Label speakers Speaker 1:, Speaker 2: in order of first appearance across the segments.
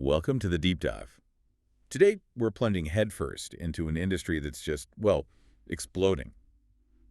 Speaker 1: Welcome to the Deep Dive. Today, we're plunging headfirst into an industry that's just, well, exploding.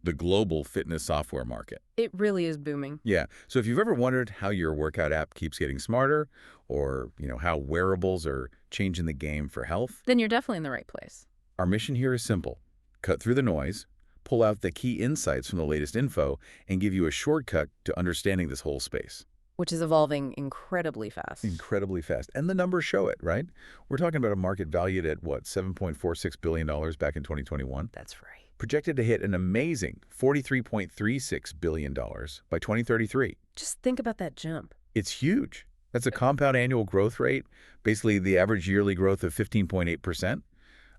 Speaker 1: The global fitness software market.
Speaker 2: It really is booming.
Speaker 1: Yeah, so if you've ever wondered how your workout app keeps getting smarter, or, how wearables are changing the game for health,
Speaker 2: Then you're definitely in the right place.
Speaker 1: our mission here is simple. Cut through the noise, pull out the key insights from the latest info, and give you a shortcut to understanding this whole space.
Speaker 2: Which is evolving incredibly fast.
Speaker 1: Incredibly fast. And the numbers show it, right? We're talking about a market valued at, what, $7.46 billion back in 2021?
Speaker 2: That's right.
Speaker 1: Projected to hit an amazing $43.36 billion by 2033.
Speaker 2: Just think about that jump.
Speaker 1: It's huge. That's a compound annual growth rate, basically the average yearly growth of 15.8%.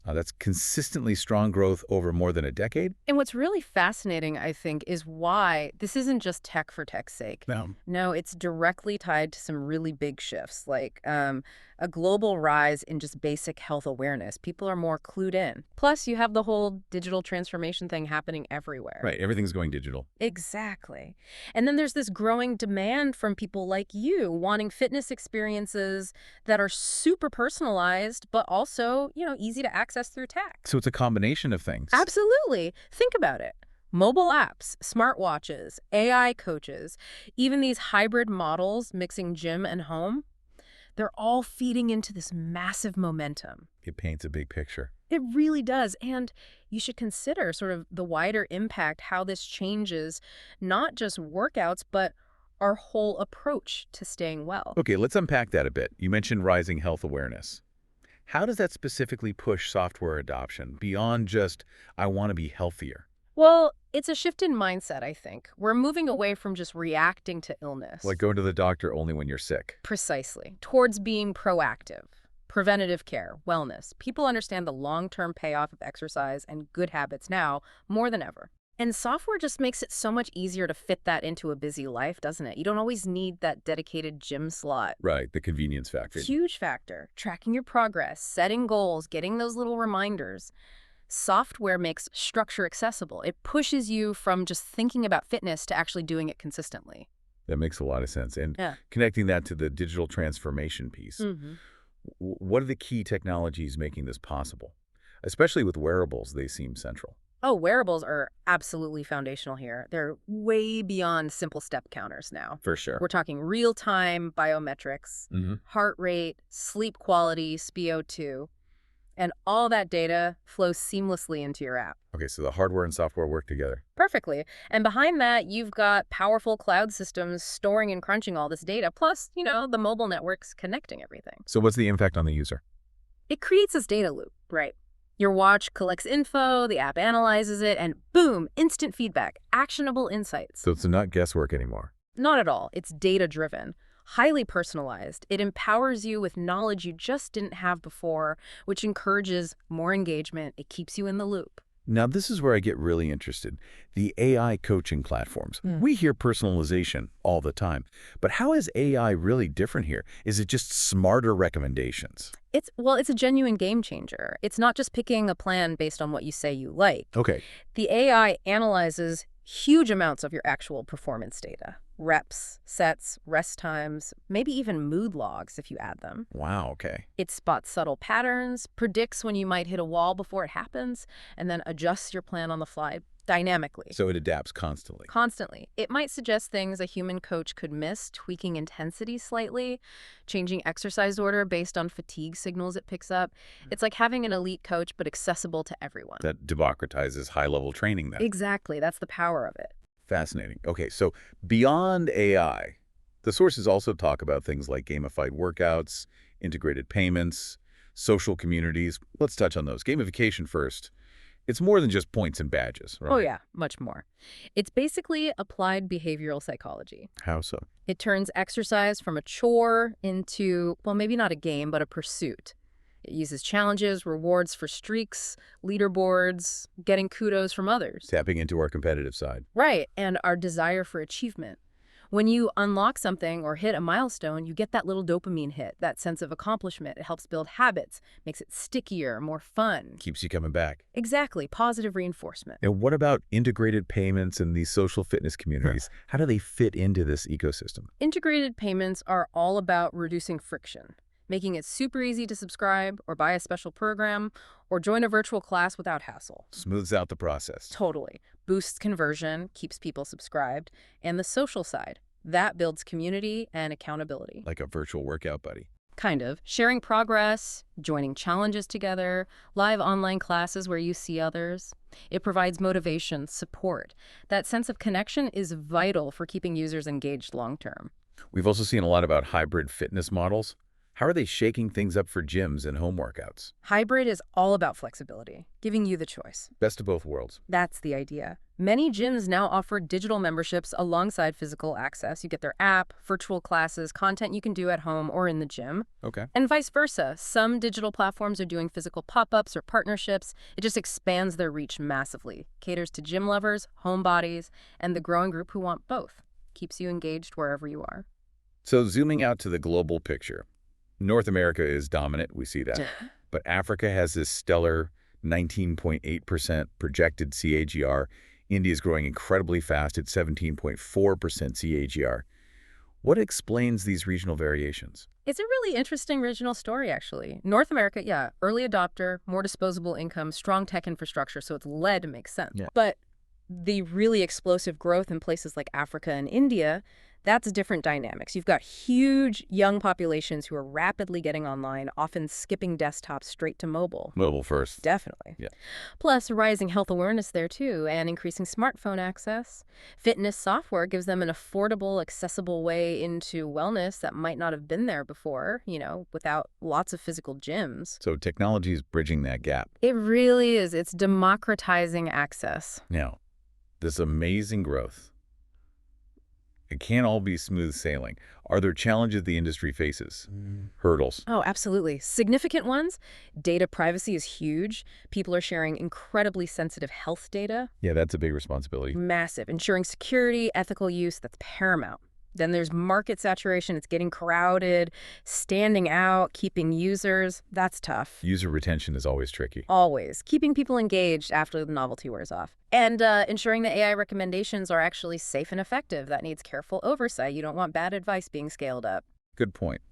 Speaker 1: That's consistently strong growth over more than a decade.
Speaker 2: And what's really fascinating, I think, is why this isn't just tech for tech's sake. No, it's directly tied to some really big shifts, like a global rise in just basic health awareness. People are more clued in. Plus, you have the whole digital transformation thing happening everywhere.
Speaker 1: Right, everything's going digital.
Speaker 2: Exactly. And then there's this growing demand from people like you wanting fitness experiences that are super personalized, but also, easy to access through tech.
Speaker 1: So it's a combination of things.
Speaker 2: Absolutely. Think about it. Mobile apps, smartwatches, AI coaches, even these hybrid models mixing gym and home, they're all feeding into this massive momentum.
Speaker 1: It paints a big picture.
Speaker 2: It really does. And you should consider sort of the wider impact, how this changes not just workouts, but our whole approach to staying well.
Speaker 1: Okay, let's unpack that a bit. You mentioned rising health awareness. How does that specifically push software adoption beyond just, I want to be healthier?
Speaker 2: Well, it's a shift in mindset, I think. We're moving away from just reacting to illness.
Speaker 1: Like going to the doctor only when you're sick.
Speaker 2: Precisely. Towards being proactive. Preventative care, wellness. People understand the long-term payoff of exercise and good habits now more than ever. And software just makes it so much easier to fit that into a busy life, doesn't it? You don't always need that dedicated gym slot.
Speaker 1: Right, the convenience factor.
Speaker 2: Huge factor. Tracking your progress, setting goals, getting those little reminders. Software makes structure accessible. It pushes you from just thinking about fitness to actually doing it consistently.
Speaker 1: That makes a lot of sense. And
Speaker 2: Yeah.
Speaker 1: connecting that to the digital transformation piece,
Speaker 2: Mm-hmm.
Speaker 1: what are the key technologies making this possible? Especially with wearables, they seem central.
Speaker 2: Oh, wearables are absolutely foundational here. They're way beyond simple step counters now.
Speaker 1: For sure.
Speaker 2: We're talking real-time biometrics, heart rate, sleep quality, SpO2, and all that data flows seamlessly into your app.
Speaker 1: Okay, so the hardware and software work together.
Speaker 2: Perfectly. And behind that, you've got powerful cloud systems storing and crunching all this data, plus, the mobile networks connecting everything.
Speaker 1: So what's the impact on the user?
Speaker 2: It creates this data loop, right? Your watch collects info, the app analyzes it, and boom, instant feedback, actionable insights.
Speaker 1: So it's not guesswork anymore.
Speaker 2: Not at all. It's data-driven, highly personalized. It empowers you with knowledge you just didn't have before, which encourages more engagement. It keeps you in the loop.
Speaker 1: Now, this is where I get really interested. The AI coaching platforms. We hear personalization all the time. But how is AI really different here? Is it just smarter recommendations?
Speaker 2: It's a genuine game changer. It's not just picking a plan based on what you say you like.
Speaker 1: Okay.
Speaker 2: The AI analyzes huge amounts of your actual performance data. Reps, sets, rest times, maybe even mood logs if you add them.
Speaker 1: Wow, okay.
Speaker 2: It spots subtle patterns, predicts when you might hit a wall before it happens, and then adjusts your plan on the fly dynamically.
Speaker 1: So it adapts constantly.
Speaker 2: Constantly. It might suggest things a human coach could miss, tweaking intensity slightly, changing exercise order based on fatigue signals it picks up. It's like having an elite coach, but accessible to everyone.
Speaker 1: That democratizes high-level training then.
Speaker 2: Exactly. That's the power of it.
Speaker 1: Fascinating. Okay, so beyond AI, the sources also talk about things like gamified workouts, integrated payments, social communities. Let's touch on those. Gamification first. It's more than just points and badges, right?
Speaker 2: Oh, yeah, much more. It's basically applied behavioral psychology.
Speaker 1: How so?
Speaker 2: It turns exercise from a chore into, well, maybe not a game, but a pursuit. It uses challenges, rewards for streaks, leaderboards, getting kudos from others.
Speaker 1: Tapping into our competitive side.
Speaker 2: Right, and our desire for achievement. When you unlock something or hit a milestone, you get that little dopamine hit, that sense of accomplishment. It helps build habits, makes it stickier, more fun.
Speaker 1: Keeps you coming back.
Speaker 2: Exactly, positive reinforcement.
Speaker 1: Now, what about integrated payments and these social fitness communities? How do they fit into this ecosystem?
Speaker 2: Integrated payments are all about reducing friction, making it super easy to subscribe or buy a special program or join a virtual class without hassle.
Speaker 1: Smooths out the process.
Speaker 2: Totally. Boosts conversion, keeps people subscribed, and the social side. That builds community and accountability.
Speaker 1: Like a virtual workout buddy.
Speaker 2: Kind of. Sharing progress, joining challenges together, live online classes where you see others. It provides motivation, support. That sense of connection is vital for keeping users engaged long term.
Speaker 1: We've also seen a lot about hybrid fitness models. How are they shaking things up for gyms and home workouts?
Speaker 2: Hybrid is all about flexibility, giving you the choice.
Speaker 1: Best of both worlds.
Speaker 2: That's the idea. Many gyms now offer digital memberships alongside physical access. You get their app, virtual classes, content you can do at home or in the gym.
Speaker 1: Okay.
Speaker 2: And vice versa. Some digital platforms are doing physical pop-ups or partnerships. It just expands their reach massively. Caters to gym lovers, homebodies, and the growing group who want both. Keeps you engaged wherever you are.
Speaker 1: So zooming out to the global picture, North America is dominant, we see that. But Africa has this stellar 19.8% projected CAGR. India is growing incredibly fast at 17.4% CAGR. What explains these regional variations?
Speaker 2: It's a really interesting regional story, actually. North America, yeah, early adopter, more disposable income, strong tech infrastructure, so it's led makes sense.
Speaker 1: Yeah.
Speaker 2: But the really explosive growth in places like Africa and India, that's different dynamics. You've got huge young populations who are rapidly getting online, often skipping desktops straight to mobile.
Speaker 1: Mobile first.
Speaker 2: Definitely.
Speaker 1: Yeah.
Speaker 2: Plus, rising health awareness there, too, and increasing smartphone access. Fitness software gives them an affordable, accessible way into wellness that might not have been there before, without lots of physical gyms.
Speaker 1: So technology is bridging that gap.
Speaker 2: It really is. It's democratizing access.
Speaker 1: Now, this amazing growth, it can't all be smooth sailing. Are there challenges the industry faces? Hurdles?
Speaker 2: Oh, absolutely. Significant ones. Data privacy is huge. People are sharing incredibly sensitive health data.
Speaker 1: Yeah, that's a big responsibility.
Speaker 2: Massive. Ensuring security, ethical use, that's paramount. Then there's market saturation. It's getting crowded, standing out, keeping users. That's tough.
Speaker 1: User retention is always tricky.
Speaker 2: Always. Keeping people engaged after the novelty wears off. And ensuring that AI recommendations are actually safe and effective. That needs careful oversight. You don't want bad advice being scaled up.
Speaker 1: Good point.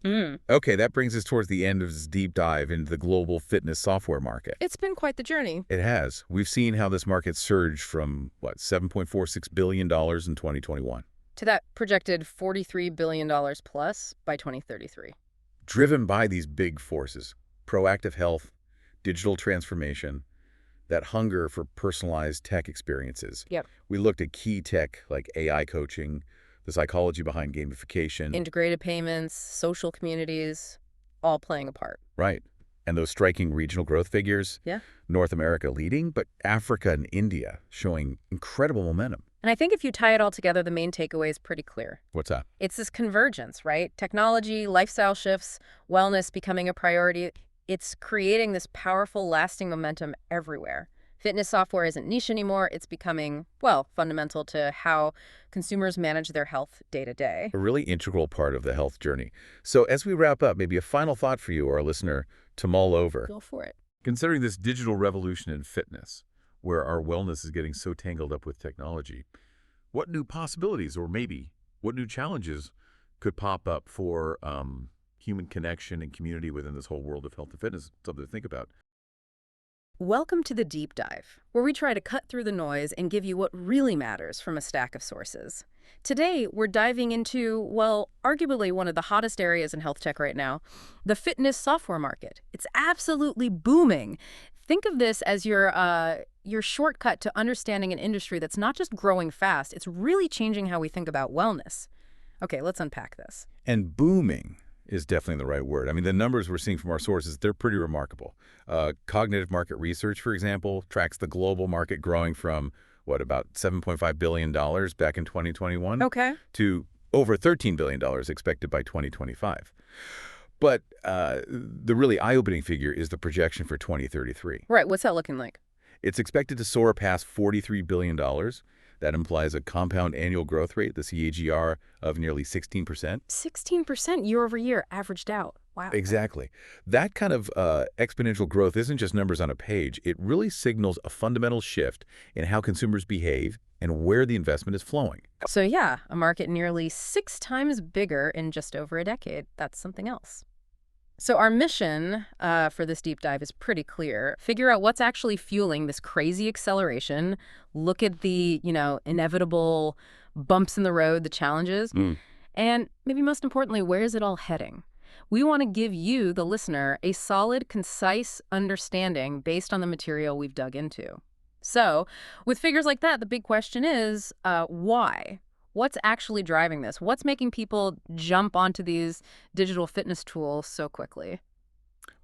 Speaker 1: Okay, that brings us towards the end of this deep dive into the global fitness software market.
Speaker 2: It's been quite the journey.
Speaker 1: It has. We've seen how this market surged from, $7.46 billion in 2021.
Speaker 2: To that projected $43 billion plus by 2033.
Speaker 1: Driven by these big forces, proactive health, digital transformation, that hunger for personalized tech experiences.
Speaker 2: Yep.
Speaker 1: We looked at key tech like AI coaching, the psychology behind gamification.
Speaker 2: Integrated payments, social communities, all playing a part.
Speaker 1: Right. And those striking regional growth figures.
Speaker 2: Yeah.
Speaker 1: North America leading, but Africa and India showing incredible momentum.
Speaker 2: And I think if you tie it all together, the main takeaway is pretty clear.
Speaker 1: What's that?
Speaker 2: It's this convergence, right? Technology, lifestyle shifts, wellness becoming a priority. It's creating this powerful, lasting momentum everywhere. Fitness software isn't niche anymore. It's becoming, fundamental to how consumers manage their health day to day.
Speaker 1: A really integral part of the health journey. So as we wrap up, maybe a final thought for you, our listener, to mull over.
Speaker 2: Go for it.
Speaker 1: Considering this digital revolution in fitness, where our wellness is getting so tangled up with technology, what new possibilities or maybe what new challenges could pop up for human connection and community within this whole world of health and fitness? Something to think about.
Speaker 2: Welcome to the Deep Dive, where we try to cut through the noise and give you what really matters from a stack of sources. Today, we're diving into, arguably one of the hottest areas in health tech right now, the fitness software market. It's absolutely booming. Think of this as your shortcut to understanding an industry that's not just growing fast, it's really changing how we think about wellness. Okay, let's unpack this.
Speaker 1: And booming is definitely the right word. I mean, the numbers we're seeing from our sources, they're pretty remarkable. Cognitive Market Research, for example, tracks the global market growing from, about $7.5 billion back in 2021?
Speaker 2: Okay.
Speaker 1: To over $13 billion expected by 2025. But the really eye-opening figure is the projection for 2033.
Speaker 2: Right, what's that looking like?
Speaker 1: It's expected to soar past $43 billion. That implies a compound annual growth rate, the CAGR, of nearly 16%.
Speaker 2: 16% year over year, averaged out. Wow.
Speaker 1: Exactly. That kind of exponential growth isn't just numbers on a page. It really signals a fundamental shift in how consumers behave and where the investment is flowing.
Speaker 2: So yeah, a market nearly 6 times bigger in just over a decade. That's something else. So our mission for this deep dive is pretty clear. Figure out what's actually fueling this crazy acceleration. Look at the, inevitable bumps in the road, the challenges. And maybe most importantly, where is it all heading? We want to give you, the listener, a solid, concise understanding based on the material we've dug into. So, with figures like that, the big question is, why? What's actually driving this? What's making people jump onto these digital fitness tools so quickly?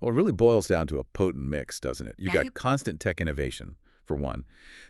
Speaker 1: Well, it really boils down to a potent mix, doesn't it? You
Speaker 2: Right.
Speaker 1: got constant tech innovation, for one.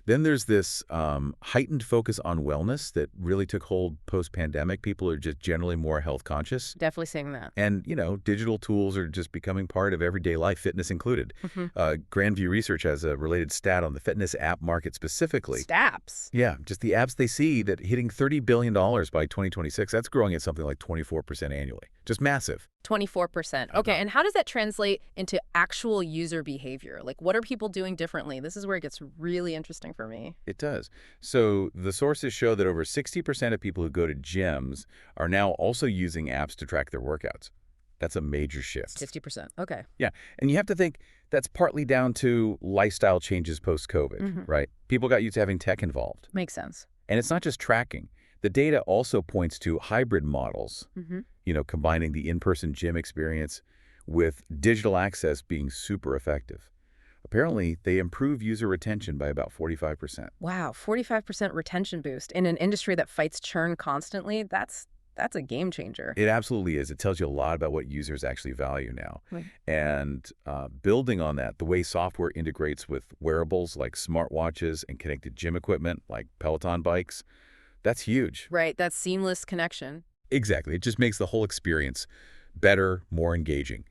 Speaker 1: Then there's this heightened focus on wellness that really took hold post-pandemic. People are just generally more health conscious.
Speaker 2: Definitely seeing that.
Speaker 1: And, digital tools are just becoming part of everyday life, fitness included.
Speaker 2: Hmm.
Speaker 1: Grandview Research has a related stat on the fitness app market specifically.
Speaker 2: Staps.
Speaker 1: Yeah, just the apps they see that hitting $30 billion by 2026, that's growing at something like 24% annually. Just massive.
Speaker 2: 24%. Okay, and how does that translate into actual user behavior? Like, what are people doing differently? This is where it gets really interesting for me.
Speaker 1: It does. So the sources show that over 60% of people who go to gyms are now also using apps to track their workouts. That's a major shift.
Speaker 2: 60%. Okay.
Speaker 1: Yeah, and you have to think that's partly down to lifestyle changes post-COVID, right? People got used to having tech involved.
Speaker 2: Makes sense.
Speaker 1: And it's not just tracking. The data also points to hybrid models, combining the in-person gym experience with digital access being super effective. Apparently, they improve user retention by about 45%.
Speaker 2: Wow, 45% retention boost in an industry that fights churn constantly. That's a game changer.
Speaker 1: It absolutely is. It tells you a lot about what users actually value now.
Speaker 2: Right.
Speaker 1: And building on that, the way software integrates with wearables like smartwatches and connected gym equipment like Peloton bikes, that's huge.
Speaker 2: Right, that seamless connection.
Speaker 1: Exactly. It just makes the whole experience better, more engaging.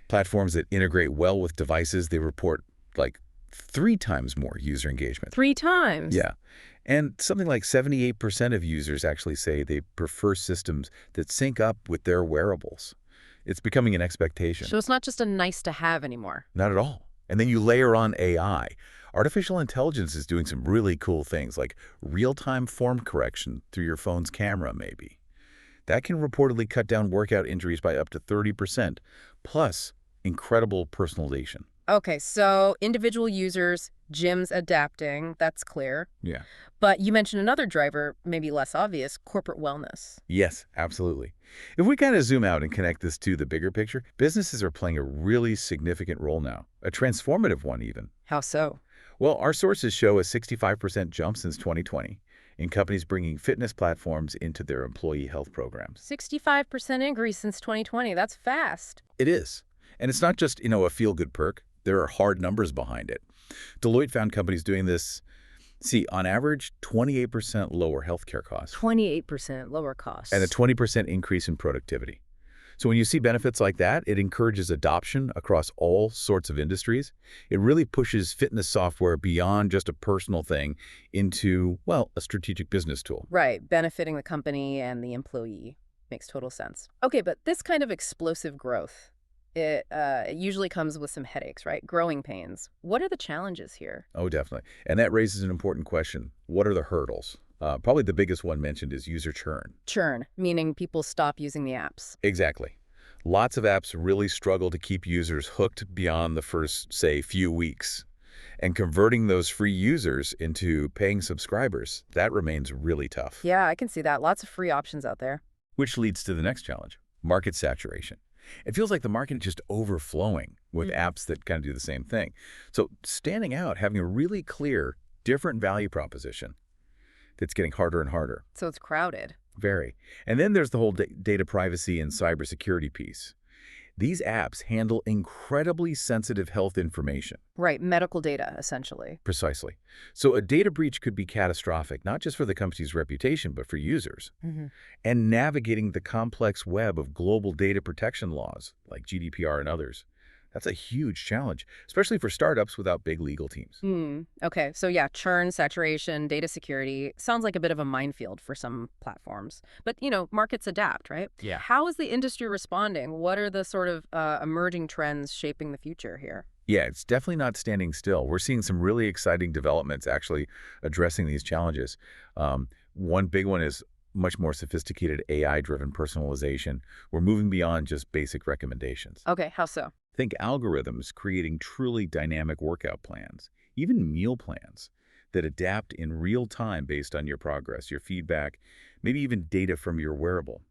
Speaker 1: Platforms that integrate well with devices, they report like 3 times more user engagement.
Speaker 2: 3 times?
Speaker 1: Yeah. And something like 78% of users actually say they prefer systems that sync up with their wearables. It's becoming an expectation.
Speaker 2: So it's not just a nice to have anymore.
Speaker 1: Not at all. And then you layer on AI. Artificial intelligence is doing some really cool things like real-time form correction through your phone's camera, maybe. That can reportedly cut down workout injuries by up to 30%, plus incredible personalization.
Speaker 2: Okay, so individual users, gyms adapting, that's clear.
Speaker 1: Yeah.
Speaker 2: But you mentioned another driver, maybe less obvious, corporate wellness.
Speaker 1: Yes, absolutely. If we kind of zoom out and connect this to the bigger picture, businesses are playing a really significant role now, a transformative one even.
Speaker 2: How so?
Speaker 1: Well, our sources show a 65% jump since 2020 in companies bringing fitness platforms into their employee health programs.
Speaker 2: 65% increase since 2020. That's fast.
Speaker 1: It is. And it's not just, a feel-good perk. There are hard numbers behind it. Deloitte found companies doing this, on average, 28% lower healthcare costs
Speaker 2: 28% lower costs.
Speaker 1: and a 20% increase in productivity. So when you see benefits like that, it encourages adoption across all sorts of industries. It really pushes fitness software beyond just a personal thing into, well, a strategic business tool.
Speaker 2: Right, benefiting the company and the employee. Makes total sense. Okay, but this kind of explosive growth, it usually comes with some headaches, right? Growing pains. What are the challenges here?
Speaker 1: Oh, definitely. And that raises an important question. What are the hurdles? Probably the biggest one mentioned is user churn.
Speaker 2: Churn, meaning people stop using the apps.
Speaker 1: Exactly. Lots of apps really struggle to keep users hooked beyond the first, say, few weeks. And converting those free users into paying subscribers, that remains really tough.
Speaker 2: Yeah, I can see that. Lots of free options out there.
Speaker 1: Which leads to the next challenge, market saturation. It feels like the market is just overflowing with apps that kind of do the same thing. So standing out, having a really clear, different value proposition that's getting harder and harder.
Speaker 2: So it's crowded.
Speaker 1: Very. And then there's the whole data privacy and cybersecurity piece. These apps handle incredibly sensitive health information.
Speaker 2: Right, medical data, essentially.
Speaker 1: Precisely. So a data breach could be catastrophic, not just for the company's reputation, but for users. And navigating the complex web of global data protection laws, like GDPR and others, that's a huge challenge, especially for startups without big legal teams.
Speaker 2: Okay, so yeah, churn, saturation, data security. Sounds like a bit of a minefield for some platforms. But, markets adapt, right?
Speaker 1: Yeah.
Speaker 2: How is the industry responding? What are the sort of emerging trends shaping the future here?
Speaker 1: Yeah, it's definitely not standing still. We're seeing some really exciting developments actually addressing these challenges. One big one is much more sophisticated AI-driven personalization. We're moving beyond just basic recommendations.
Speaker 2: Okay, how so?
Speaker 1: Think algorithms creating truly dynamic workout plans, even meal plans that adapt in real time based on your progress, your feedback, maybe even data from your wearable.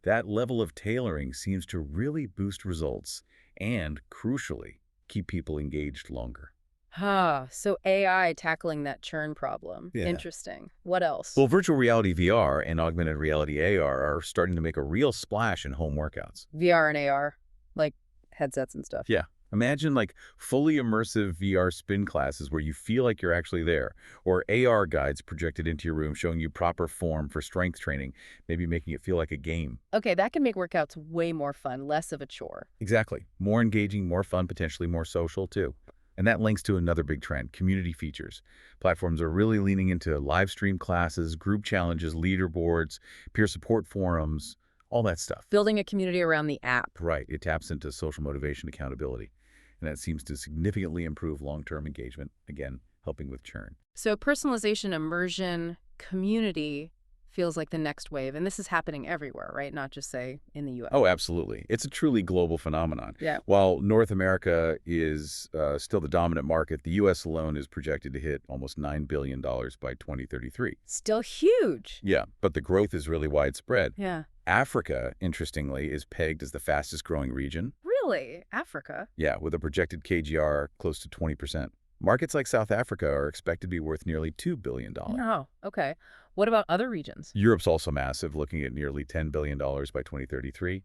Speaker 1: That level of tailoring seems to really boost results and, crucially, keep people engaged longer.
Speaker 2: So AI tackling that churn problem.
Speaker 1: Yeah.
Speaker 2: Interesting. What else?
Speaker 1: Well, virtual reality VR and augmented reality AR are starting to make a real splash in home workouts.
Speaker 2: VR and AR, like headsets and stuff.
Speaker 1: Yeah. Imagine like fully immersive VR spin classes where you feel like you're actually there, or AR guides projected into your room showing you proper form for strength training, maybe making it feel like a game.
Speaker 2: Okay, that can make workouts way more fun, less of a chore.
Speaker 1: Exactly. More engaging, more fun, potentially more social too. And that links to another big trend, community features. Platforms are really leaning into live stream classes, group challenges, leaderboards, peer support forums, all that stuff.
Speaker 2: Building a community around the app.
Speaker 1: Right. It taps into social motivation accountability. And that seems to significantly improve long-term engagement, again, helping with churn.
Speaker 2: So personalization, immersion, community feels like the next wave. And this is happening everywhere, right? Not just, say, in the US.
Speaker 1: Oh, absolutely. It's a truly global phenomenon.
Speaker 2: Yeah.
Speaker 1: While North America is still the dominant market, the U.S. alone is projected to hit almost $9 billion by 2033.
Speaker 2: Still huge.
Speaker 1: Yeah, but the growth is really widespread.
Speaker 2: Yeah.
Speaker 1: Africa, interestingly, is pegged as the fastest growing region.
Speaker 2: Really? Africa?
Speaker 1: Yeah, with a projected KGR close to 20%. Markets like South Africa are expected to be worth nearly $2 billion.
Speaker 2: Oh, okay. What about other regions?
Speaker 1: Europe's also massive, looking at nearly $10 billion by 2033.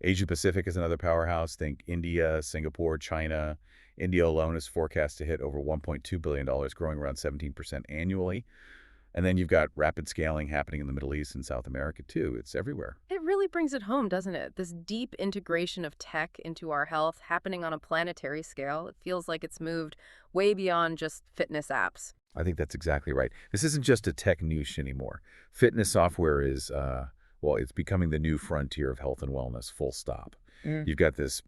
Speaker 1: Asia-Pacific is another powerhouse. Think India, Singapore, China. India alone is forecast to hit over $1.2 billion, growing around 17% annually. And then you've got rapid scaling happening in the Middle East and South America, too. It's everywhere.
Speaker 2: It really brings it home, doesn't it? This deep integration of tech into our health happening on a planetary scale. It feels like it's moved way beyond just fitness apps.
Speaker 1: I think that's exactly right. This isn't just a tech niche anymore. Fitness software is, well, it's becoming the new frontier of health and wellness, full stop. You've got this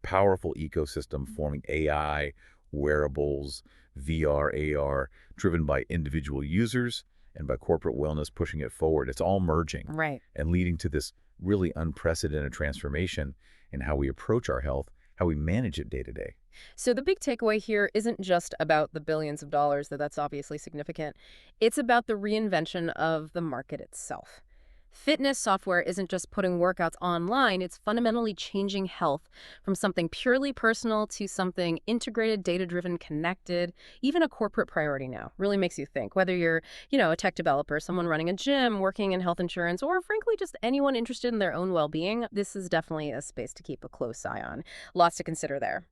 Speaker 1: powerful ecosystem forming AI, wearables, VR, AR, driven by individual users and by corporate wellness pushing it forward. It's all merging
Speaker 2: Right.
Speaker 1: and leading to this really unprecedented transformation in how we approach our health, how we manage it day to day.
Speaker 2: So the big takeaway here isn't just about the billions of dollars, though that's obviously significant. It's about the reinvention of the market itself. Fitness software isn't just putting workouts online, it's fundamentally changing health from something purely personal to something integrated, data-driven, connected, even a corporate priority now. Really makes you think, whether you're, a tech developer, someone running a gym, working in health insurance, or frankly, just anyone interested in their own well-being, this is definitely a space to keep a close eye on. Lots to consider there.